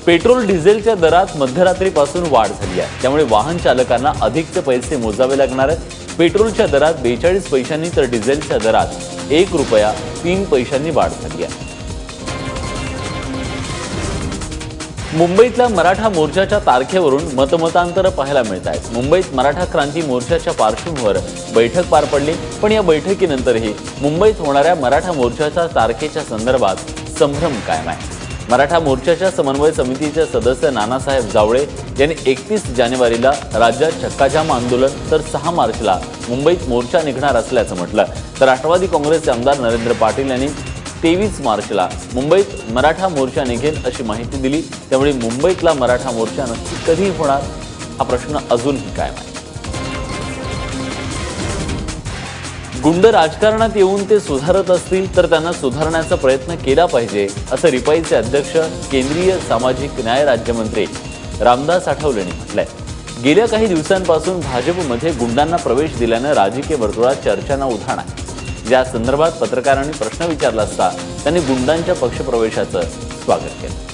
Petrol डिझेलच्या दरात मध्यरात्रीपासून वाढ झाली आहे, त्यामुळे वाहन चालकांना अधिकचे पैसे मोजावे लागणार आहेत। पेट्रोलच्या दरात 42 पैशांनी तर डिझेलच्या दरात 1 रुपया 3 पैशांनी वाढ झाली आहे। मुंबईतल्या मराठा मोर्चाच्या तारखेवरून मतमतांतर पाहायला मिळत आहेत। मुंबईत मराठा क्रांती मोर्चाच्या पार्श्वभूमीवर बैठक पार पडली, पण या बैठकीनंतरही मुंबईत होणाऱ्या मराठा मोर्चाच्या तारखेच्या संदर्भात संभ्रम कायम आहे। मराठा मोर्चाच्या समन्वय समितीचे सदस्य नानासाहेब जावळे यांनी 31 जानेवारीला राज्यात चक्काजाम आंदोलन तर 6 मार्चला मुंबईत मोर्चा निघणार असल्याचं म्हटलं, तर राष्ट्रवादी काँग्रेसचे आमदार नरेंद्र पाटील यांनी 23 मार्चला मुंबईत मराठा मोर्चा निघेल अशी माहिती दिली। त्यामुळे मुंबईतला मराठा मोर्चा नक्की कधी होणार हा प्रश्न अजूनही कायम आहे। गुंड राजकारणात येऊन ते सुधारत असतील तर त्यांना सुधारण्याचा प्रयत्न केला पाहिजे, असं रिपाईचे अध्यक्ष केंद्रीय सामाजिक न्याय राज्यमंत्री रामदास आठवले यांनी म्हटलंय। गेल्या काही दिवसांपासून भाजपमध्ये गुंडांना प्रवेश दिल्यानं राजकीय वर्तुळात चर्चांना उधाण आहे। या संदर्भात पत्रकारांनी प्रश्न विचारला असता त्यांनी गुंडांच्या पक्षप्रवेशाचं स्वागत केलं।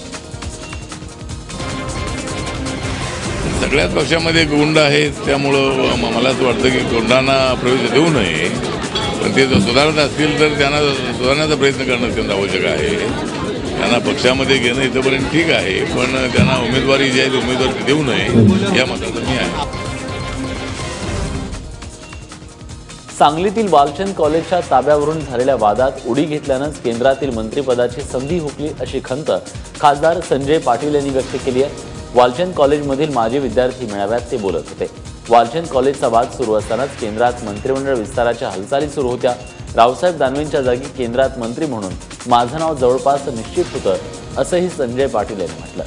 सगळ्याच पक्षामध्ये गुंड आहेत, त्यामुळं मला असं वाटतं की गुंडांना प्रवेश देऊ नये, पण ते जर सुधारत असतील तर त्यांना सुधारण्याचा प्रयत्न करणं अत्यंत आवश्यक आहे। त्यांना पक्षामध्ये घेणं इथंपर्यंत ठीक आहे, पण त्यांना उमेदवारी जी आहे ती उमेदवारी देऊ नये या मताचा मी आहे। सांगलीतील वालचंद कॉलेजच्या ताब्यावरून झालेल्या वादात उडी घेतल्यानंच केंद्रातील मंत्रिपदाची संधी हुकली अशी खंत खासदार संजय पाटील यांनी व्यक्त केली आहे। वालचंद कॉलेजमधील माजी विद्यार्थी मेळाव्यात ते बोलत होते। वालचंद कॉलेजचा वाद सुरू असतानाच केंद्रात मंत्रिमंडळ विस्ताराच्या हालचाली सुरू होत्या। रावसाहेब दानवेंच्या जागी केंद्रात मंत्री म्हणून माझं नाव जवळपास निश्चित होतं, असंही संजय पाटील यांनी म्हटलं।